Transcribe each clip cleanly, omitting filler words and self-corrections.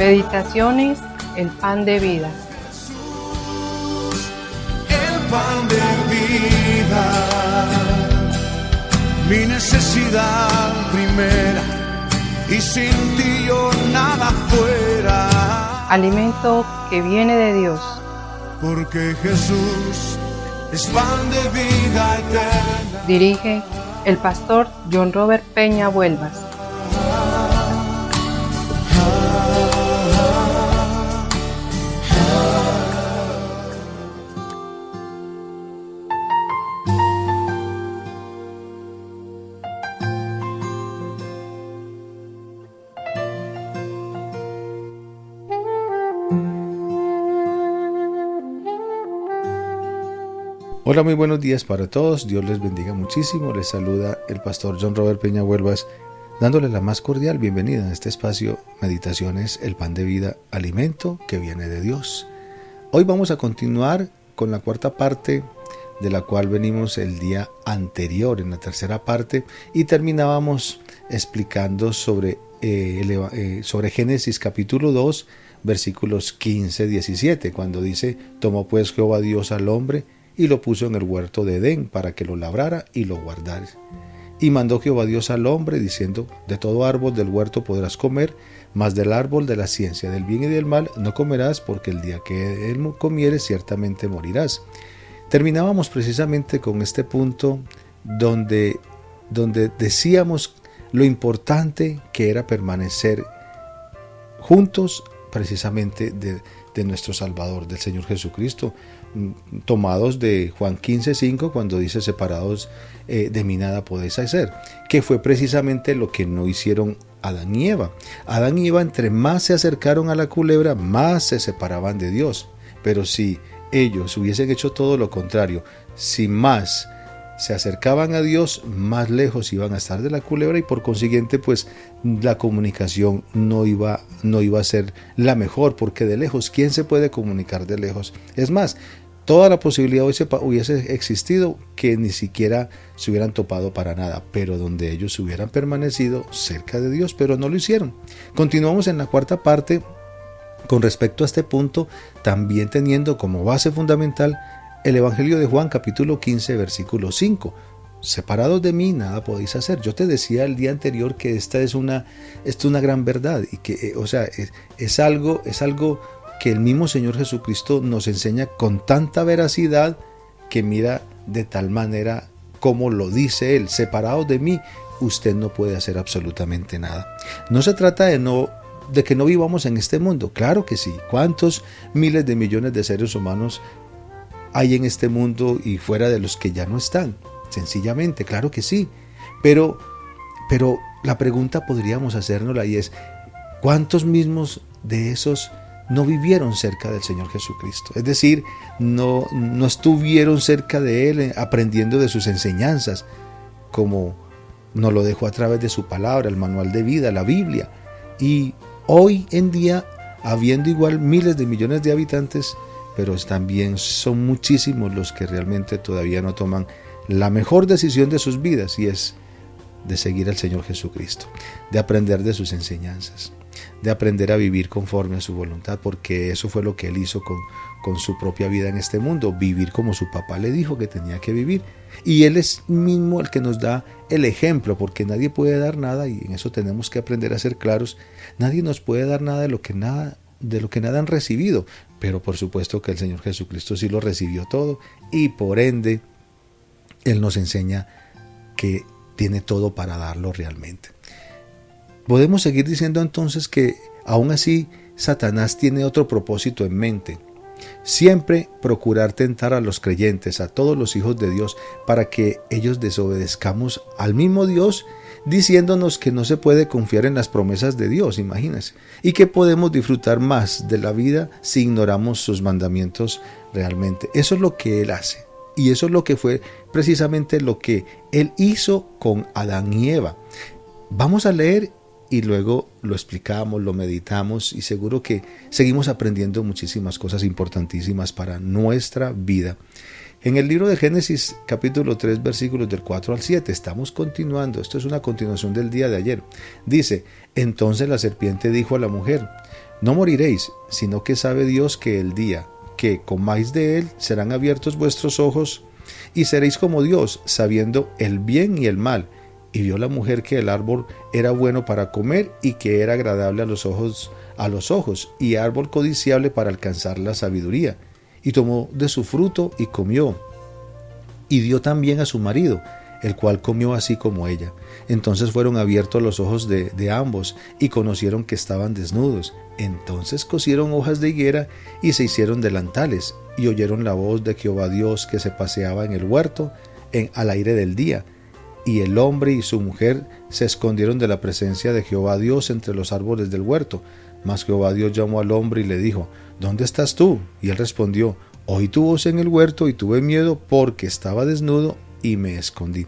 Meditaciones, el pan de vida. El pan de vida, mi necesidad primera, y sin ti yo nada fuera. Alimento que viene de Dios. Porque Jesús es pan de vida eterna. Dirige el pastor John Robert Peña Vuelvas. Hola, muy buenos días para todos. Dios les bendiga muchísimo. Les saluda el pastor John Robert Peña Vuelvas, dándole la más cordial bienvenida a este espacio Meditaciones, el pan de vida, alimento que viene de Dios. Hoy vamos a continuar con la cuarta parte de la cual venimos el día anterior, en la tercera parte, y terminábamos explicando sobre Génesis capítulo 2, versículos 15-17, cuando dice: tomó pues Jehová Dios al hombre y lo puso en el huerto de Edén para que lo labrara y lo guardara. Y mandó Jehová Dios al hombre diciendo: de todo árbol del huerto podrás comer, mas del árbol de la ciencia del bien y del mal no comerás, porque el día que él comieres ciertamente morirás. Terminábamos precisamente con este punto donde decíamos lo importante que era permanecer juntos precisamente de nuestro Salvador, del Señor Jesucristo, tomados de Juan 15:5, cuando dice: separados de mí nada podéis hacer, que fue precisamente lo que no hicieron Adán y Eva. Adán y Eva, entre más se acercaron a la culebra, más se separaban de Dios. Pero si ellos hubiesen hecho todo lo contrario, si más se acercaban a Dios, más lejos iban a estar de la culebra, y por consiguiente pues la comunicación no iba a ser la mejor, porque de lejos, ¿quién se puede comunicar de lejos? Es más, toda la posibilidad hubiese existido que ni siquiera se hubieran topado para nada, pero donde ellos hubieran permanecido cerca de Dios, pero no lo hicieron. Continuamos en la cuarta parte con respecto a este punto, también teniendo como base fundamental el Evangelio de Juan capítulo 15 versículo 5. Separados de mí nada podéis hacer. Yo te decía el día anterior que esta es una gran verdad, y que es algo que el mismo Señor Jesucristo nos enseña con tanta veracidad, que mira de tal manera como lo dice Él: separados de mí usted no puede hacer absolutamente nada. No se trata de que no vivamos en este mundo, claro que sí. ¿Cuántos miles de millones de seres humanos hay en este mundo y fuera de los que ya no están? Sencillamente, claro que sí. Pero la pregunta podríamos hacérnosla, y es: ¿cuántos mismos de esos no vivieron cerca del Señor Jesucristo? Es decir, no estuvieron cerca de Él, aprendiendo de sus enseñanzas, como nos lo dejó a través de su palabra, el manual de vida, la Biblia. Y hoy en día, habiendo igual miles de millones de habitantes, pero también son muchísimos los que realmente todavía no toman la mejor decisión de sus vidas, y es de seguir al Señor Jesucristo, de aprender de sus enseñanzas, de aprender a vivir conforme a su voluntad, porque eso fue lo que Él hizo con su propia vida en este mundo: vivir como su papá le dijo que tenía que vivir. Y Él es mismo el que nos da el ejemplo, porque nadie puede dar nada, y en eso tenemos que aprender a ser claros. Nadie nos puede dar nada de lo que nada han recibido, pero por supuesto que el Señor Jesucristo sí lo recibió todo, y por ende Él nos enseña que tiene todo para darlo realmente. Podemos seguir diciendo entonces que aún así Satanás tiene otro propósito en mente: siempre procurar tentar a los creyentes, a todos los hijos de Dios, para que ellos desobedezcamos al mismo Dios, diciéndonos que no se puede confiar en las promesas de Dios, imagínense, y que podemos disfrutar más de la vida si ignoramos sus mandamientos realmente. Eso es lo que Él hace, y eso es lo que fue precisamente lo que Él hizo con Adán y Eva. Vamos a leer y luego lo explicamos, lo meditamos, y seguro que seguimos aprendiendo muchísimas cosas importantísimas para nuestra vida. En el libro de Génesis, capítulo 3, versículos del 4 al 7, estamos continuando, esto es una continuación del día de ayer. Dice, entonces la serpiente dijo a la mujer, no moriréis, sino que sabe Dios que el día que comáis de él serán abiertos vuestros ojos y seréis como Dios, sabiendo el bien y el mal. Y vio la mujer que el árbol era bueno para comer y que era agradable a los ojos y árbol codiciable para alcanzar la sabiduría. Y tomó de su fruto y comió, y dio también a su marido, el cual comió así como ella. Entonces fueron abiertos los ojos de ambos, y conocieron que estaban desnudos. Entonces cosieron hojas de higuera, y se hicieron delantales, y oyeron la voz de Jehová Dios que se paseaba en el huerto al aire del día. Y el hombre y su mujer se escondieron de la presencia de Jehová Dios entre los árboles del huerto. Mas Jehová Dios llamó al hombre y le dijo, ¿dónde estás tú? Y él respondió, oí tu voz en el huerto y tuve miedo porque estaba desnudo y me escondí.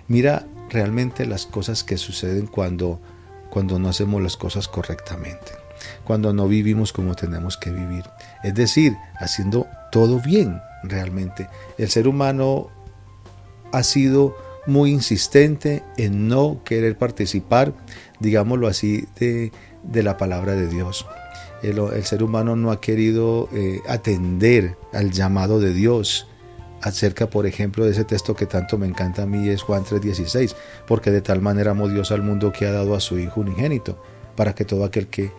Mira realmente las cosas que suceden cuando no hacemos las cosas correctamente, cuando no vivimos como tenemos que vivir. Es decir, haciendo todo bien realmente. El ser humano ha sido muy insistente en no querer participar, digámoslo así, de la palabra de Dios. El ser humano no ha querido atender al llamado de Dios acerca, por ejemplo, de ese texto que tanto me encanta a mí, es Juan 3:16, porque de tal manera amó Dios al mundo que ha dado a su Hijo unigénito, para que todo aquel que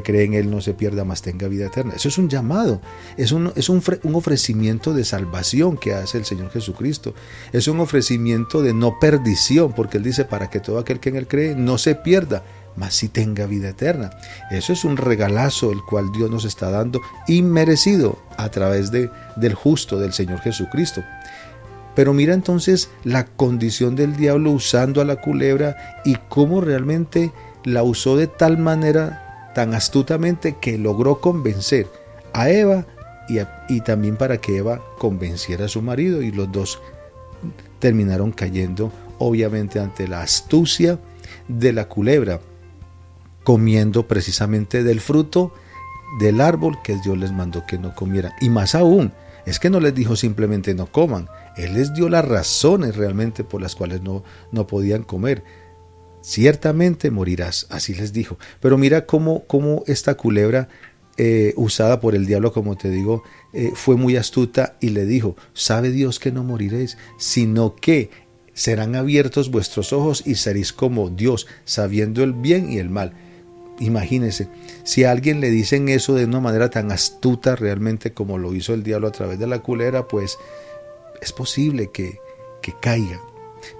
cree en Él no se pierda, mas tenga vida eterna. Eso es un llamado, es un ofrecimiento de salvación que hace el Señor Jesucristo. Es un ofrecimiento de no perdición, porque Él dice, para que todo aquel que en Él cree no se pierda, mas sí tenga vida eterna. Eso es un regalazo el cual Dios nos está dando, inmerecido a través del justo, del Señor Jesucristo. Pero mira entonces la condición del diablo usando a la culebra y cómo realmente la usó de tal manera, tan astutamente, que logró convencer a Eva y también para que Eva convenciera a su marido, y los dos terminaron cayendo obviamente ante la astucia de la culebra, comiendo precisamente del fruto del árbol que Dios les mandó que no comieran. Y más aún, es que no les dijo simplemente no coman, Él les dio las razones realmente por las cuales no podían comer. Ciertamente morirás, así les dijo. Pero mira cómo esta culebra usada por el diablo, como te digo, fue muy astuta y le dijo, sabe Dios que no moriréis, sino que serán abiertos vuestros ojos y seréis como Dios, sabiendo el bien y el mal. Imagínense, si a alguien le dicen eso de una manera tan astuta realmente como lo hizo el diablo a través de la culebra, pues es posible que caiga.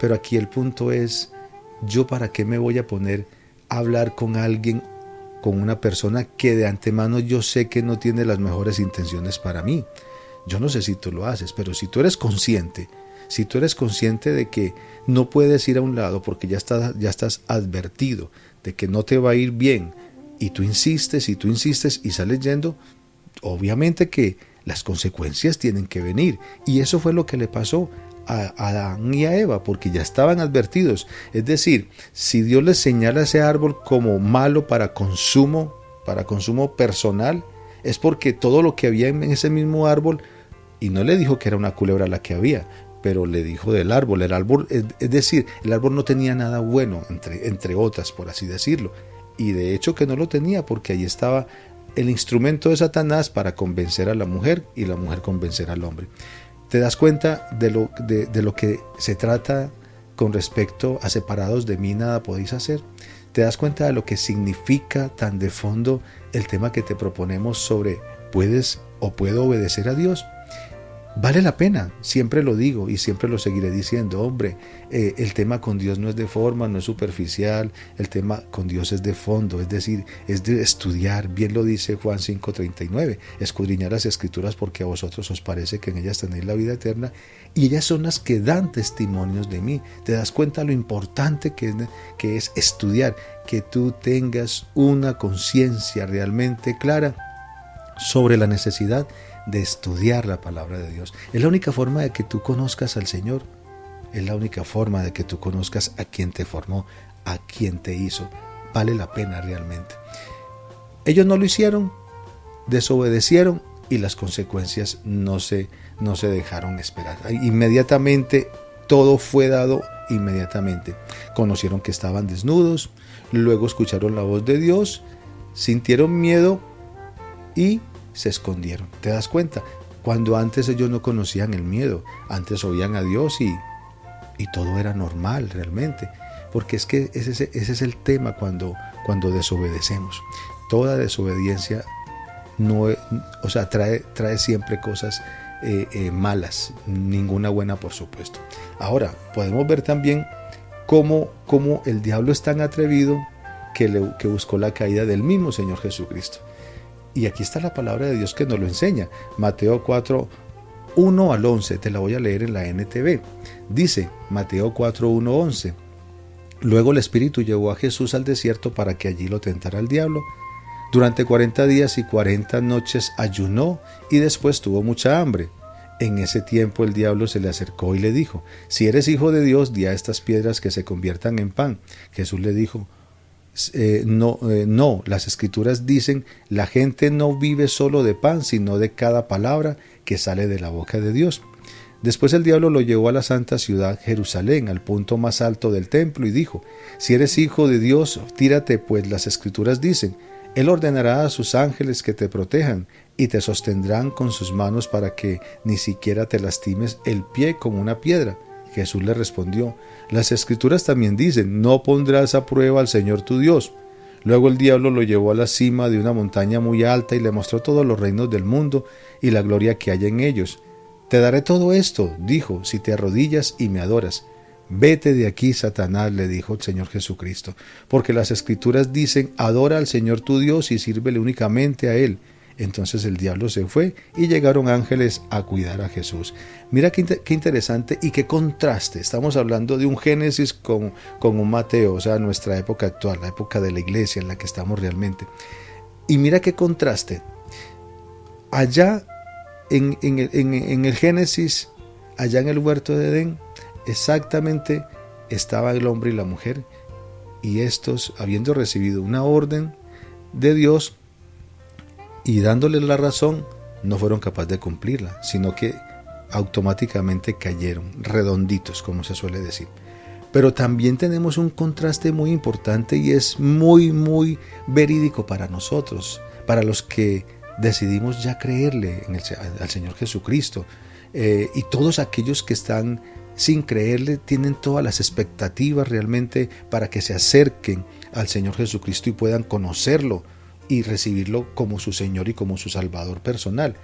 Pero aquí el punto es, ¿yo para qué me voy a poner a hablar con alguien, con una persona que de antemano yo sé que no tiene las mejores intenciones para mí? Yo no sé si tú lo haces, pero si tú eres consciente de que no puedes ir a un lado porque ya estás advertido de que no te va a ir bien, y tú insistes y sales yendo, obviamente que las consecuencias tienen que venir. Y eso fue lo que le pasó a Adán y a Eva, porque ya estaban advertidos. Es decir, si Dios les señala ese árbol como malo para consumo personal, es porque todo lo que había en ese mismo árbol, y no le dijo que era una culebra la que había, pero le dijo del árbol. El árbol, es decir, el árbol no tenía nada bueno, entre otras, por así decirlo. Y de hecho que no lo tenía, porque ahí estaba el instrumento de Satanás para convencer a la mujer y la mujer convencer al hombre. ¿Te das cuenta de lo que se trata con respecto a separados de mí nada podéis hacer? ¿Te das cuenta de lo que significa tan de fondo el tema que te proponemos sobre ¿puedes o puedo obedecer a Dios? Vale la pena, siempre lo digo y siempre lo seguiré diciendo, hombre, el tema con Dios no es de forma, no es superficial, el tema con Dios es de fondo, es decir, es de estudiar. Bien lo dice Juan 5:39, escudriñar las Escrituras porque a vosotros os parece que en ellas tenéis la vida eterna y ellas son las que dan testimonios de mí. ¿Te das cuenta lo importante que es estudiar? Que tú tengas una conciencia realmente clara sobre la necesidad de estudiar la palabra de Dios. Es la única forma de que tú conozcas al Señor. Es la única forma de que tú conozcas a quien te formó, a quien te hizo. Vale la pena realmente. Ellos no lo hicieron, desobedecieron y las consecuencias no se no se dejaron esperar. Inmediatamente todo fue dado inmediatamente. Conocieron que estaban desnudos, luego escucharon la voz de Dios, sintieron miedo y se escondieron. ¿Te das cuenta? Cuando antes ellos no conocían el miedo, antes oían a Dios y todo era normal realmente. Porque es que ese es el tema cuando desobedecemos. Toda desobediencia trae siempre cosas malas, ninguna buena por supuesto. Ahora, podemos ver también cómo el diablo es tan atrevido que buscó la caída del mismo Señor Jesucristo. Y aquí está la palabra de Dios que nos lo enseña. Mateo 4, 1 al 11, te la voy a leer en la NTV. Dice, Mateo 4, 1, 11. Luego el Espíritu llevó a Jesús al desierto para que allí lo tentara el diablo. Durante 40 días y 40 noches ayunó y después tuvo mucha hambre. En ese tiempo el diablo se le acercó y le dijo, si eres hijo de Dios, di a estas piedras que se conviertan en pan. Jesús le dijo, no, las escrituras dicen, la gente no vive solo de pan, sino de cada palabra que sale de la boca de Dios. Después el diablo lo llevó a la santa ciudad Jerusalén, al punto más alto del templo, y dijo, si eres hijo de Dios, tírate, pues las escrituras dicen, Él ordenará a sus ángeles que te protejan, y te sostendrán con sus manos para que ni siquiera te lastimes el pie con una piedra. Jesús le respondió, las escrituras también dicen, no pondrás a prueba al Señor tu Dios. Luego el diablo lo llevó a la cima de una montaña muy alta y le mostró todos los reinos del mundo y la gloria que hay en ellos. Te daré todo esto, dijo, si te arrodillas y me adoras. Vete de aquí, Satanás, le dijo el Señor Jesucristo, porque las escrituras dicen, adora al Señor tu Dios y sírvele únicamente a Él. Entonces el diablo se fue y llegaron ángeles a cuidar a Jesús. Mira qué interesante y qué contraste. Estamos hablando de un Génesis con un Mateo, o sea, nuestra época actual, la época de la iglesia en la que estamos realmente. Y mira qué contraste. Allá en el Génesis, allá en el huerto de Edén, exactamente estaba el hombre y la mujer, y estos, habiendo recibido una orden de Dios y dándoles la razón, no fueron capaces de cumplirla, sino que automáticamente cayeron, redonditos, como se suele decir. Pero también tenemos un contraste muy importante y es muy, muy verídico para nosotros, para los que decidimos ya creerle al Señor Jesucristo. Y todos aquellos que están sin creerle tienen todas las expectativas realmente para que se acerquen al Señor Jesucristo y puedan conocerlo y recibirlo como su Señor y como su Salvador personal.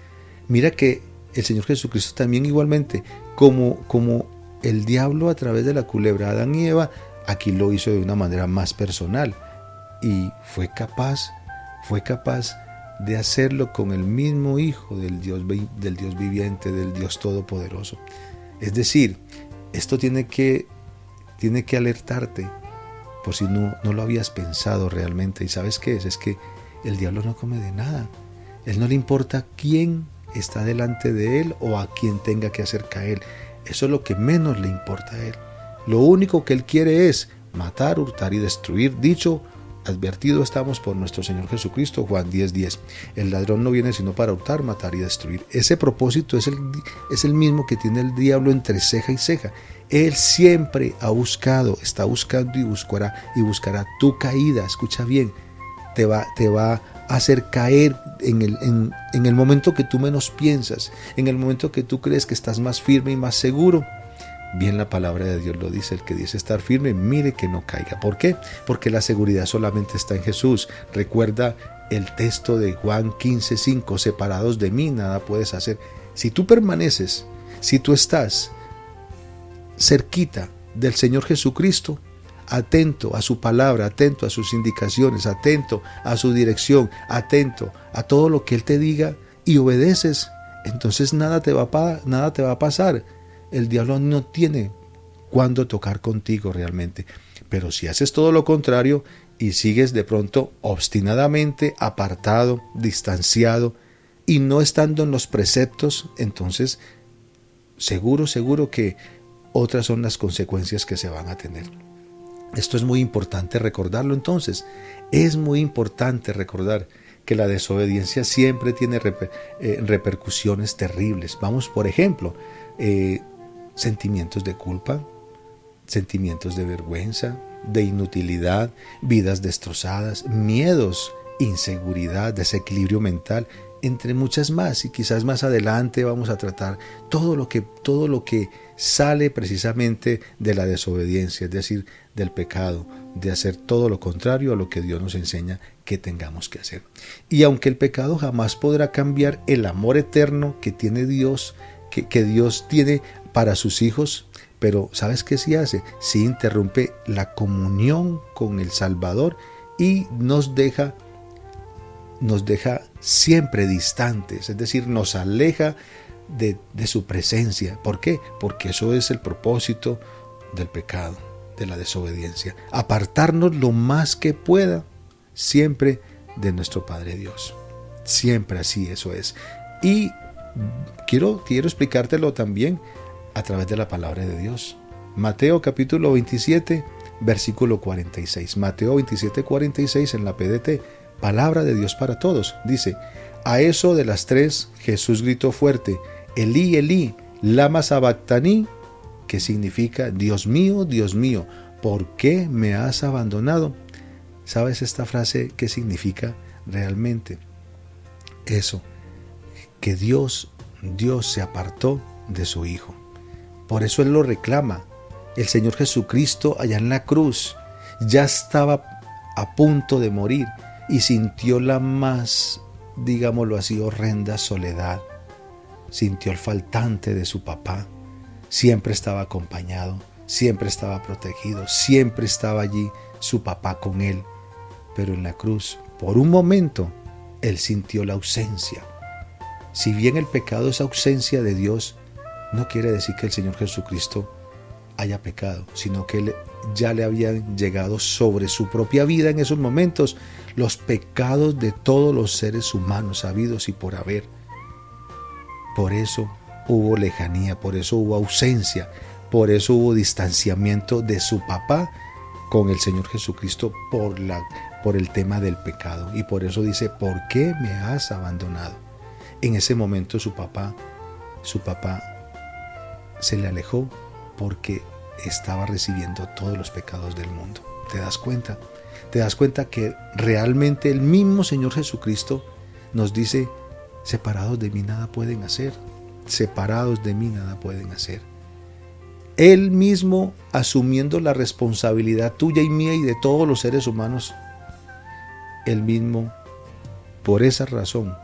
Mira que el Señor Jesucristo también igualmente, como el diablo a través de la culebra Adán y Eva, aquí lo hizo de una manera más personal y fue capaz de hacerlo con el mismo Hijo del Dios viviente, del Dios Todopoderoso. Es decir, esto tiene que alertarte por si no lo habías pensado realmente. ¿Y sabes qué es? Es que el diablo no come de nada. Él no le importa quién está delante de él o a quién tenga que hacer caer. Eso es lo que menos le importa a él. Lo único que él quiere es matar, hurtar y destruir. Dicho, advertido estamos por nuestro Señor Jesucristo, Juan 10:10. El ladrón no viene sino para hurtar, matar y destruir. Ese propósito es el mismo que tiene el diablo entre ceja y ceja. Él siempre está buscando y buscará tu caída. Escucha bien, te va a hacer caer en el momento que tú menos piensas, en el momento que tú crees que estás más firme y más seguro. Bien, la palabra de Dios lo dice, el que dice estar firme, mire que no caiga. ¿Por qué? Porque la seguridad solamente está en Jesús. Recuerda el texto de Juan 15:5, separados de mí nada puedes hacer. Si tú permaneces, si tú estás cerquita del Señor Jesucristo, atento a su palabra, atento a sus indicaciones, atento a su dirección, atento a todo lo que Él te diga y obedeces, entonces nada te va a pasar. El diablo no tiene cuándo tocar contigo realmente. Pero si haces todo lo contrario y sigues de pronto obstinadamente apartado, distanciado y no estando en los preceptos, entonces seguro que otras son las consecuencias que se van a tener. Esto es muy importante recordarlo entonces. Es muy importante recordar que la desobediencia siempre tiene repercusiones terribles. Vamos, por ejemplo, sentimientos de culpa, sentimientos de vergüenza, de inutilidad, vidas destrozadas, miedos, inseguridad, desequilibrio mental, entre muchas más. Y quizás más adelante vamos a tratar todo lo que sale precisamente de la desobediencia, es decir, del pecado, de hacer todo lo contrario a lo que Dios nos enseña que tengamos que hacer. Y aunque el pecado jamás podrá cambiar el amor eterno que tiene Dios, que Dios tiene para sus hijos, pero ¿sabes qué sí hace? Sí interrumpe la comunión con el Salvador y nos deja siempre distantes, es decir, nos aleja de su presencia. ¿Por qué? Porque eso es el propósito del pecado, de la desobediencia. Apartarnos lo más que pueda siempre de nuestro Padre Dios. Siempre así, eso es. Y quiero explicártelo también a través de la palabra de Dios. Mateo capítulo 27, versículo 46. Mateo 27, 46 en la PDT. Palabra de Dios para todos. Dice: a eso de las 3, Jesús gritó fuerte: Elí, Elí, lama sabactani, que significa: Dios mío, ¿por qué me has abandonado? ¿Sabes esta frase qué significa realmente? Eso, que Dios se apartó de su Hijo. Por eso Él lo reclama. El Señor Jesucristo allá en la cruz ya estaba a punto de morir y sintió la más, digámoslo así, horrenda soledad. Sintió el faltante de su papá. Siempre estaba acompañado, siempre estaba protegido, siempre estaba allí su papá con él. Pero en la cruz, por un momento, él sintió la ausencia. Si bien el pecado es ausencia de Dios, no quiere decir que el Señor Jesucristo haya pecado, sino que ya le habían llegado sobre su propia vida en esos momentos los pecados de todos los seres humanos habidos y por haber. Por eso hubo lejanía, por eso hubo ausencia, por eso hubo distanciamiento de su papá con el Señor Jesucristo por el tema del pecado. Y por eso dice: ¿por qué me has abandonado? En ese momento su papá se le alejó porque estaba recibiendo todos los pecados del mundo. ¿Te das cuenta? ¿Te das cuenta que realmente el mismo Señor Jesucristo nos dice: separados de mí nada pueden hacer? Separados de mí nada pueden hacer. Él mismo asumiendo la responsabilidad tuya y mía y de todos los seres humanos. Él mismo, por esa razón,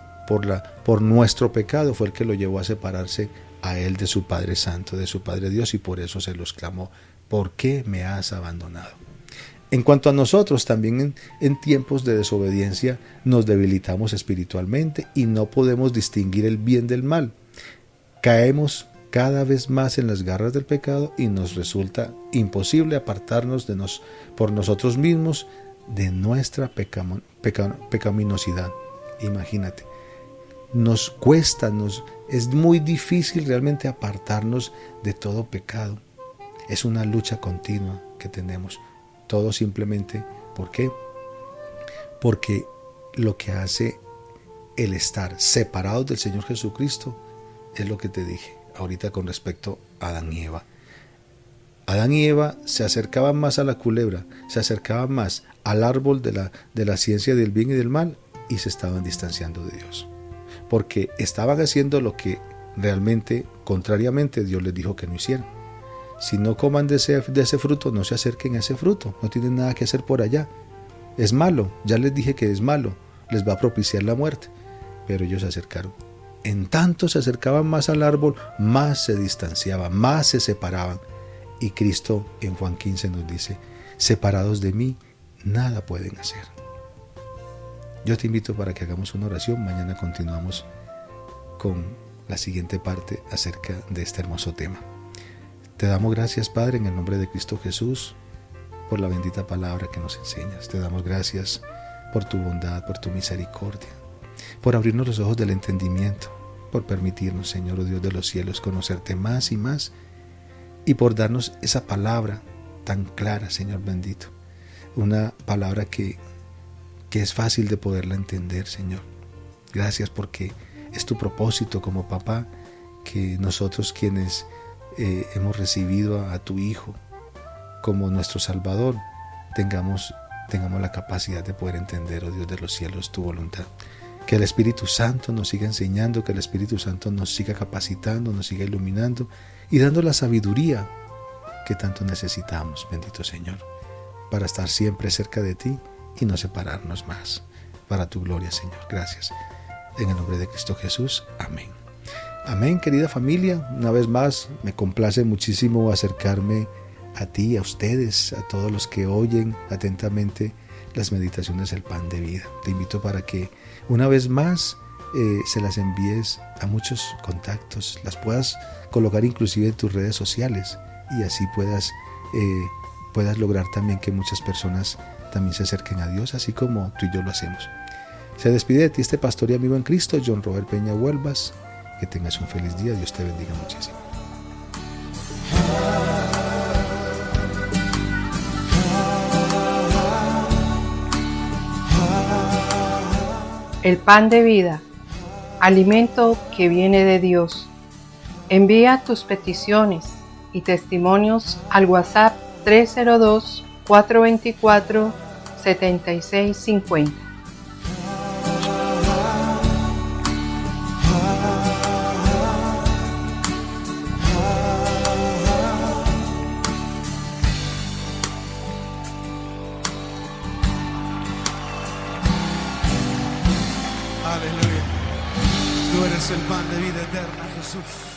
por nuestro pecado, fue el que lo llevó a separarse a él de su Padre Santo, de su Padre Dios, y por eso se los clamó: ¿por qué me has abandonado? En cuanto a nosotros, también en tiempos de desobediencia nos debilitamos espiritualmente y no podemos distinguir el bien del mal. Caemos cada vez más en las garras del pecado y nos resulta imposible apartarnos por nosotros mismos de nuestra pecaminosidad. Imagínate, nos cuesta, es muy difícil realmente apartarnos de todo pecado. Es una lucha continua que tenemos. Todo simplemente, ¿por qué? Porque lo que hace el estar separados del Señor Jesucristo es lo que te dije ahorita con respecto a Adán y Eva. Adán y Eva se acercaban más a la culebra, se acercaban más al árbol de la ciencia del bien y del mal y se estaban distanciando de Dios. Porque estaban haciendo lo que realmente, contrariamente, Dios les dijo que no hicieran. Si no coman de ese fruto, no se acerquen a ese fruto, no tienen nada que hacer por allá. Es malo, ya les dije que es malo, les va a propiciar la muerte. Pero ellos se acercaron. En tanto se acercaban más al árbol, más se distanciaban, más se separaban. Y Cristo en Juan 15 nos dice: separados de mí, nada pueden hacer. Yo te invito para que hagamos una oración. Mañana continuamos con la siguiente parte acerca de este hermoso tema. Te damos gracias, Padre, en el nombre de Cristo Jesús, por la bendita palabra que nos enseñas. Te damos gracias por tu bondad, por tu misericordia, por abrirnos los ojos del entendimiento, por permitirnos, Señor, oh Dios de los cielos, conocerte más y más, y por darnos esa palabra tan clara, Señor bendito. Una palabra que que es fácil de poderla entender, Señor. Gracias porque es tu propósito como papá que nosotros quienes hemos recibido a tu Hijo como nuestro Salvador, tengamos la capacidad de poder entender, oh Dios de los cielos, tu voluntad. Que el Espíritu Santo nos siga enseñando, que el Espíritu Santo nos siga capacitando, nos siga iluminando y dando la sabiduría que tanto necesitamos, bendito Señor, para estar siempre cerca de ti y no separarnos más. Para tu gloria, Señor. Gracias. En el nombre de Cristo Jesús. Amén. Amén, querida familia. Una vez más, me complace muchísimo acercarme a ti, a ustedes, a todos los que oyen atentamente las meditaciones del Pan de Vida. Te invito para que una vez más se las envíes a muchos contactos, las puedas colocar inclusive en tus redes sociales y así puedas lograr también que muchas personas también se acerquen a Dios, así como tú y yo lo hacemos. Se despide de ti este pastor y amigo en Cristo, John Robert Peña Huelvas. Que tengas un feliz día. Dios te bendiga muchísimo. El pan de vida, alimento que viene de Dios. Envía tus peticiones y testimonios al WhatsApp 302-424-7650. Aleluya. Tú eres el pan de vida eterna, Jesús.